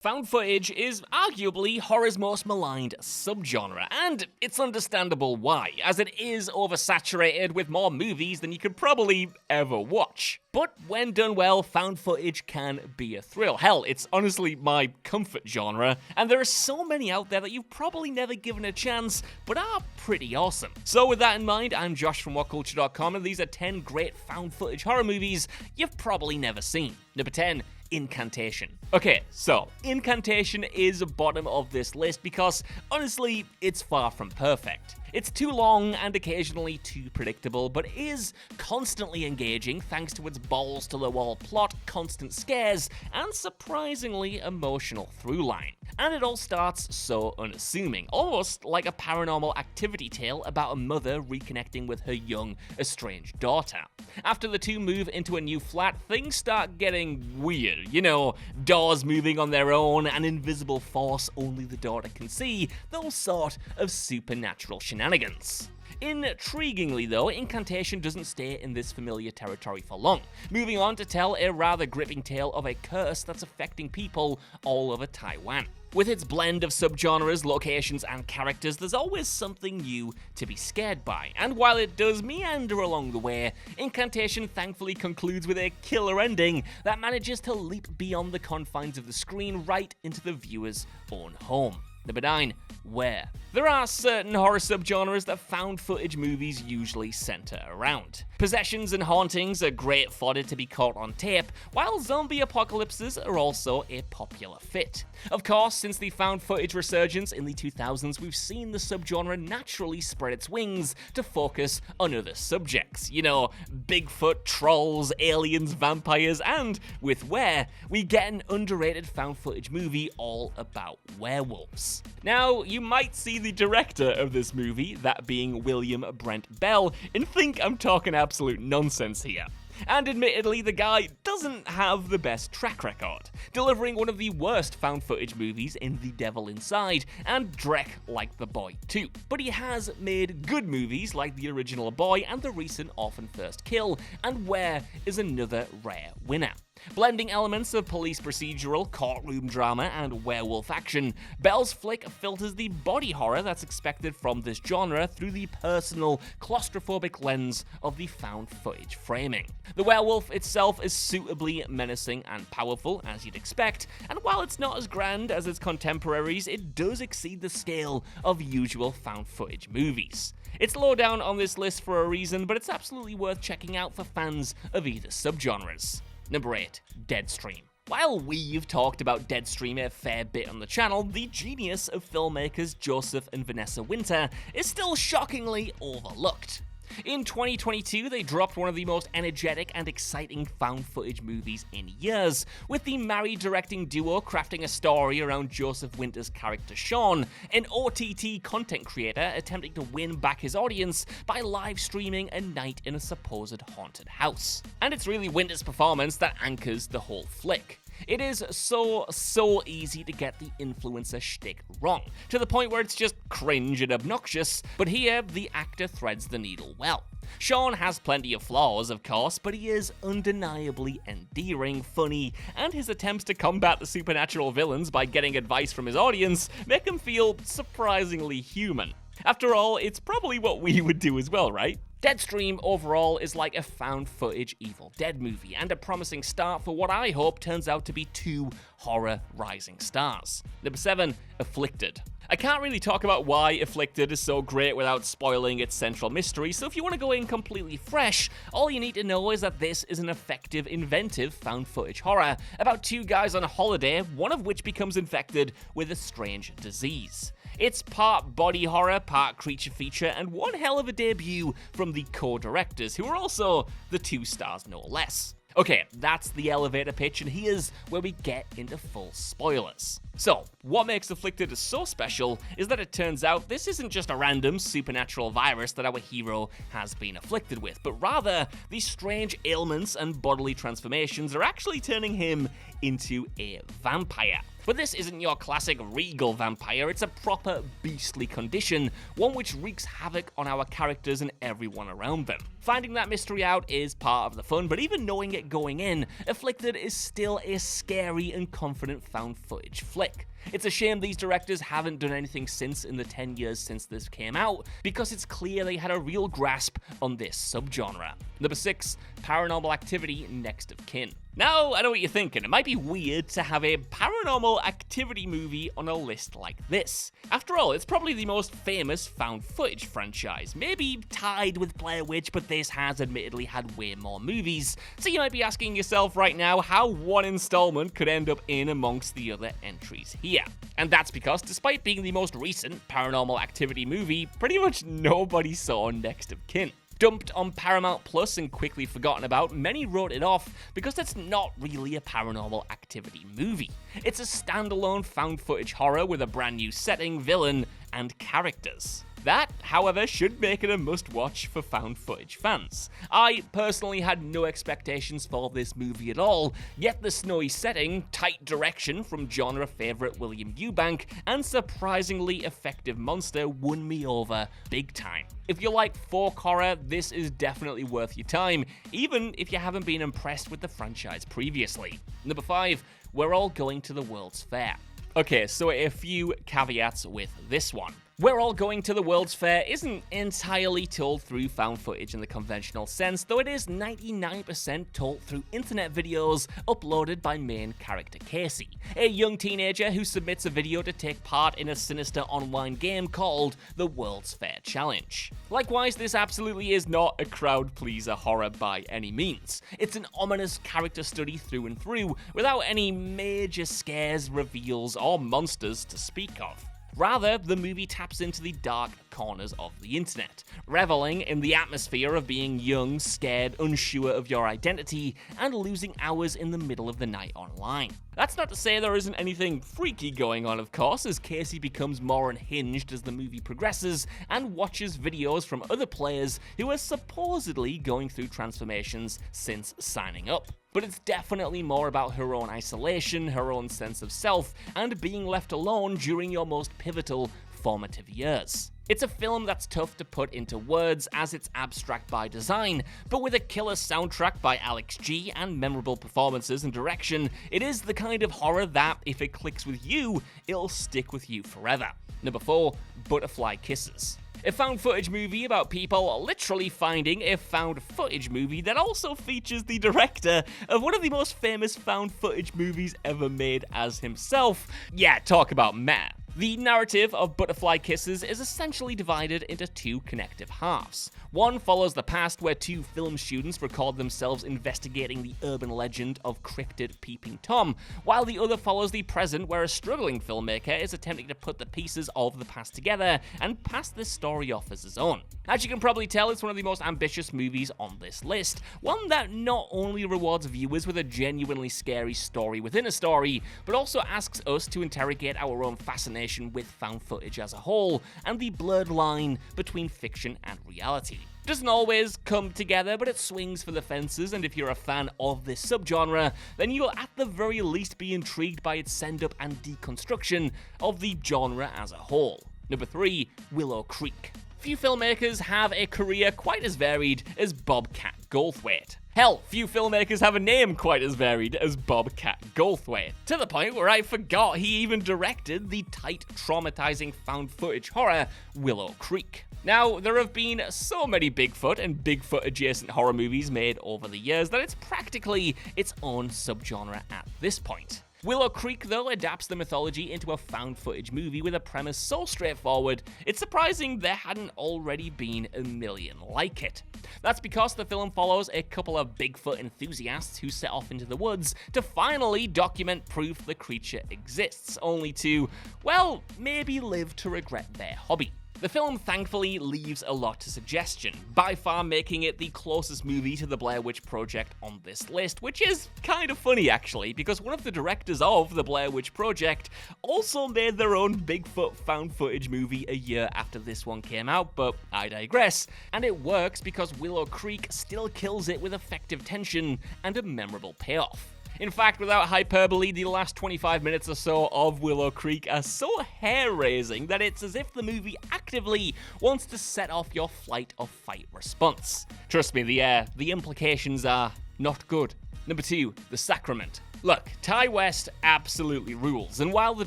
Found footage is arguably horror's most maligned subgenre, and it's understandable why, as it is oversaturated with more movies than you could probably ever watch. But when done well, found footage can be a thrill. Hell, it's honestly my comfort genre, and there are so many out there that you've probably never given a chance, but are pretty awesome. So with that in mind, I'm Josh from WhatCulture.com, and these are 10 great found footage horror movies you've probably never seen. Number 10. Incantation. Okay, so Incantation is bottom of this list because, honestly, it's far from perfect. It's too long and occasionally too predictable, but is constantly engaging thanks to its balls-to-the-wall plot, constant scares, and surprisingly emotional through line. And it all starts so unassuming, almost like a Paranormal Activity tale about a mother reconnecting with her young, estranged daughter. After the two move into a new flat, things start getting weird. You know, doors moving on their own, an invisible force only the daughter can see, those sort of supernatural shenanigans. Intriguingly though, Incantation doesn't stay in this familiar territory for long, moving on to tell a rather gripping tale of a curse that's affecting people all over Taiwan. With its blend of subgenres, locations, and characters, there's always something new to be scared by, and while it does meander along the way, Incantation thankfully concludes with a killer ending that manages to leap beyond the confines of the screen right into the viewer's own home. Number 9. Where? There are certain horror subgenres that found footage movies usually center around. Possessions and hauntings are great fodder to be caught on tape, while zombie apocalypses are also a popular fit. Of course, since the found footage resurgence in the 2000s, we've seen the subgenre naturally spread its wings to focus on other subjects. You know, Bigfoot, trolls, aliens, vampires, and with Where, we get an underrated found footage movie all about werewolves. Now, you might see the director of this movie, that being William Brent Bell, and think I'm talking absolute nonsense here. And admittedly, the guy doesn't have the best track record, delivering one of the worst found footage movies in The Devil Inside and Drek Like the Boy 2. But he has made good movies like the original Boy and the recent Orphan First Kill, and Where is another rare winner. Blending elements of police procedural, courtroom drama, and werewolf action, Bell's flick filters the body horror that's expected from this genre through the personal, claustrophobic lens of the found footage framing. The werewolf itself is suitably menacing and powerful, as you'd expect, and while it's not as grand as its contemporaries, it does exceed the scale of usual found footage movies. It's low down on this list for a reason, but it's absolutely worth checking out for fans of either subgenres. Number 8. Deadstream. While we've talked about Deadstream a fair bit on the channel, the genius of filmmakers Joseph and Vanessa Winter is still shockingly overlooked. In 2022, they dropped one of the most energetic and exciting found footage movies in years, with the married directing duo crafting a story around Joseph Winter's character Sean, an OTT content creator attempting to win back his audience by live streaming a night in a supposed haunted house. And it's really Winter's performance that anchors the whole flick. It is so easy to get the influencer shtick wrong, to the point where it's just cringe and obnoxious, but here the actor threads the needle well. Sean has plenty of flaws, of course, but he is undeniably endearing, funny, and his attempts to combat the supernatural villains by getting advice from his audience make him feel surprisingly human. After all, it's probably what we would do as well, right? Deadstream overall is like a found footage Evil Dead movie, and a promising start for what I hope turns out to be 2 horror rising stars. Number 7. Afflicted. I can't really talk about why Afflicted is so great without spoiling its central mystery, so if you want to go in completely fresh, all you need to know is that this is an effective, inventive found footage horror about 2 guys on a holiday, one of which becomes infected with a strange disease. It's part body horror, part creature feature, and one hell of a debut from the co-directors, who are also the 2 stars no less. Okay, that's the elevator pitch, and here's where we get into full spoilers. So, what makes Afflicted so special is that it turns out this isn't just a random supernatural virus that our hero has been afflicted with, but rather these strange ailments and bodily transformations are actually turning him into a vampire. But this isn't your classic regal vampire, it's a proper beastly condition, one which wreaks havoc on our characters and everyone around them. Finding that mystery out is part of the fun, but even knowing it going in, Afflicted is still a scary and confident found footage flick. It's a shame these directors haven't done anything since in the 10 years since this came out, because it's clear they had a real grasp on this subgenre. Number 6, Paranormal Activity Next of Kin. Now, I know what you're thinking, it might be weird to have a Paranormal Activity movie on a list like this. After all, it's probably the most famous found footage franchise, maybe tied with Blair Witch, but this has admittedly had way more movies. So you might be asking yourself right now how one installment could end up in amongst the other entries here. And that's because despite being the most recent Paranormal Activity movie, pretty much nobody saw Next of Kin. Dumped on Paramount Plus and quickly forgotten about, many wrote it off because it's not really a Paranormal Activity movie. It's a standalone found footage horror with a brand new setting, villain, and characters. That, however, should make it a must-watch for found footage fans. I personally had no expectations for this movie at all, yet the snowy setting, tight direction from genre favourite William Eubank, and surprisingly effective monster won me over big time. If you like folk horror, this is definitely worth your time, even if you haven't been impressed with the franchise previously. Number 5, we're all going to the World's Fair. Okay, so a few caveats with this one. We're All Going to the World's Fair isn't entirely told through found footage in the conventional sense, though it is 99% told through internet videos uploaded by main character Casey, a young teenager who submits a video to take part in a sinister online game called the World's Fair Challenge. Likewise, this absolutely is not a crowd pleaser horror by any means. It's an ominous character study through and through, without any major scares, reveals, or monsters to speak of. Rather, the movie taps into the dark corners of the internet, reveling in the atmosphere of being young, scared, unsure of your identity, and losing hours in the middle of the night online. That's not to say there isn't anything freaky going on, of course, as Casey becomes more unhinged as the movie progresses and watches videos from other players who are supposedly going through transformations since signing up. But it's definitely more about her own isolation, her own sense of self, and being left alone during your most pivotal, formative years. It's a film that's tough to put into words as it's abstract by design, but with a killer soundtrack by Alex G and memorable performances and direction, it is the kind of horror that, if it clicks with you, it'll stick with you forever. Number 4, Butterfly Kisses. A found footage movie about people literally finding a found footage movie that also features the director of one of the most famous found footage movies ever made as himself. Yeah, talk about meh. The narrative of Butterfly Kisses is essentially divided into two connective halves. One follows the past where two film students record themselves investigating the urban legend of cryptid Peeping Tom, while the other follows the present where a struggling filmmaker is attempting to put the pieces of the past together and pass this story off as his own. As you can probably tell, it's one of the most ambitious movies on this list, one that not only rewards viewers with a genuinely scary story within a story, but also asks us to interrogate our own fascination with found footage as a whole, and the blurred line between fiction and reality. It doesn't always come together, but it swings for the fences, and if you're a fan of this subgenre, then you'll at the very least be intrigued by its send-up and deconstruction of the genre as a whole. Number 3, Willow Creek. Few filmmakers have a career quite as varied as Bobcat Goldthwait. Hell, few filmmakers have a name quite as varied as Bobcat Goldthwait, to the point where I forgot he even directed the tight, traumatizing found footage horror Willow Creek. Now, there have been so many Bigfoot and Bigfoot-adjacent horror movies made over the years that it's practically its own subgenre at this point. Willow Creek, though, adapts the mythology into a found footage movie with a premise so straightforward, it's surprising there hadn't already been a million like it. That's because the film follows a couple of Bigfoot enthusiasts who set off into the woods to finally document proof the creature exists, only to, well, maybe live to regret their hobby. The film thankfully leaves a lot to suggestion, by far making it the closest movie to the Blair Witch Project on this list, which is kind of funny actually, because one of the directors of the Blair Witch Project also made their own Bigfoot found footage movie a year after this one came out, but I digress. And it works because Willow Creek still kills it with effective tension and a memorable payoff. In fact, without hyperbole, the last 25 minutes or so of Willow Creek are so hair-raising that it's as if the movie actively wants to set off your flight or fight response. Trust me, the implications are not good. Number 2, The Sacrament. Look, Ty West absolutely rules, and while the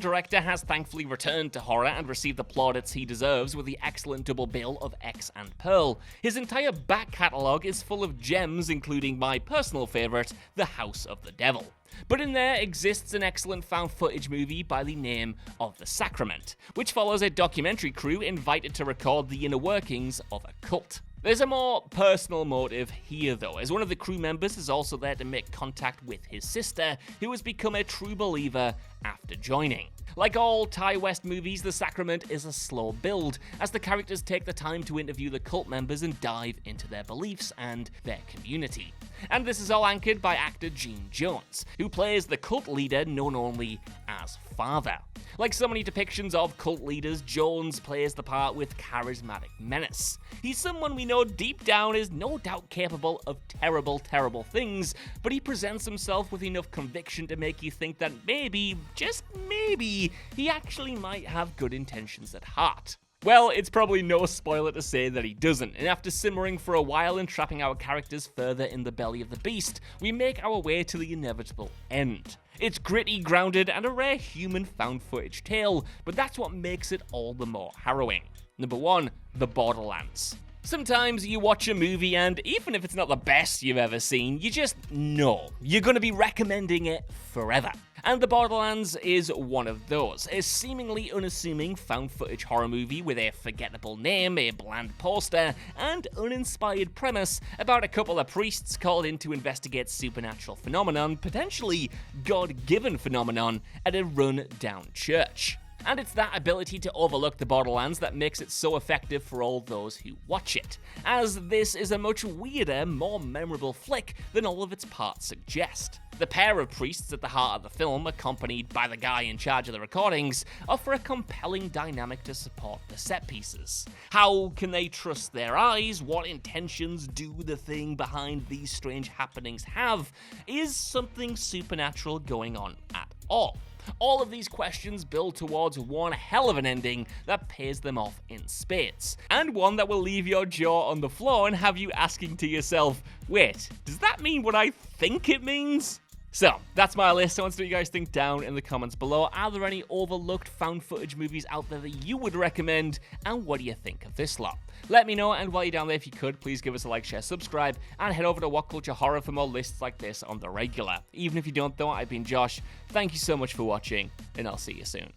director has thankfully returned to horror and received the plaudits he deserves with the excellent double bill of X and Pearl, his entire back catalogue is full of gems, including my personal favourite, The House of the Devil. But in there exists an excellent found footage movie by the name of The Sacrament, which follows a documentary crew invited to record the inner workings of a cult. There's a more personal motive here though, as one of the crew members is also there to make contact with his sister, who has become a true believer after joining. Like all Ty West movies, The Sacrament is a slow build, as the characters take the time to interview the cult members and dive into their beliefs and their community. And this is all anchored by actor Gene Jones, who plays the cult leader known only as Father. Like so many depictions of cult leaders, Jones plays the part with charismatic menace. He's someone we know deep down is no doubt capable of terrible, terrible things, but he presents himself with enough conviction to make you think that maybe, just maybe, he actually might have good intentions at heart. Well, it's probably no spoiler to say that he doesn't, and after simmering for a while and trapping our characters further in the belly of the beast, we make our way to the inevitable end. It's gritty, grounded, and a rare human found footage tale, but that's what makes it all the more harrowing. Number 1, The Borderlands. Sometimes you watch a movie and even if it's not the best you've ever seen, you just know you're going to be recommending it forever. And The Borderlands is one of those, a seemingly unassuming found footage horror movie with a forgettable name, a bland poster, and uninspired premise about a couple of priests called in to investigate supernatural phenomenon, potentially God-given phenomenon, at a run-down church. And it's that ability to overlook the Borderlands that makes it so effective for all those who watch it, as this is a much weirder, more memorable flick than all of its parts suggest. The pair of priests at the heart of the film, accompanied by the guy in charge of the recordings, offer a compelling dynamic to support the set pieces. How can they trust their eyes? What intentions do the thing behind these strange happenings have? Is something supernatural going on at all? All of these questions build towards one hell of an ending that pays them off in spades, and one that will leave your jaw on the floor and have you asking to yourself, wait, does that mean what I think it means? So, that's my list. I want to know what you guys think down in the comments below. Are there any overlooked found footage movies out there that you would recommend, and what do you think of this lot? Let me know, and while you're down there, if you could, please give us a like, share, subscribe, and head over to What Culture Horror for more lists like this on the regular. Even if you don't though, I've been Josh. Thank you so much for watching, and I'll see you soon.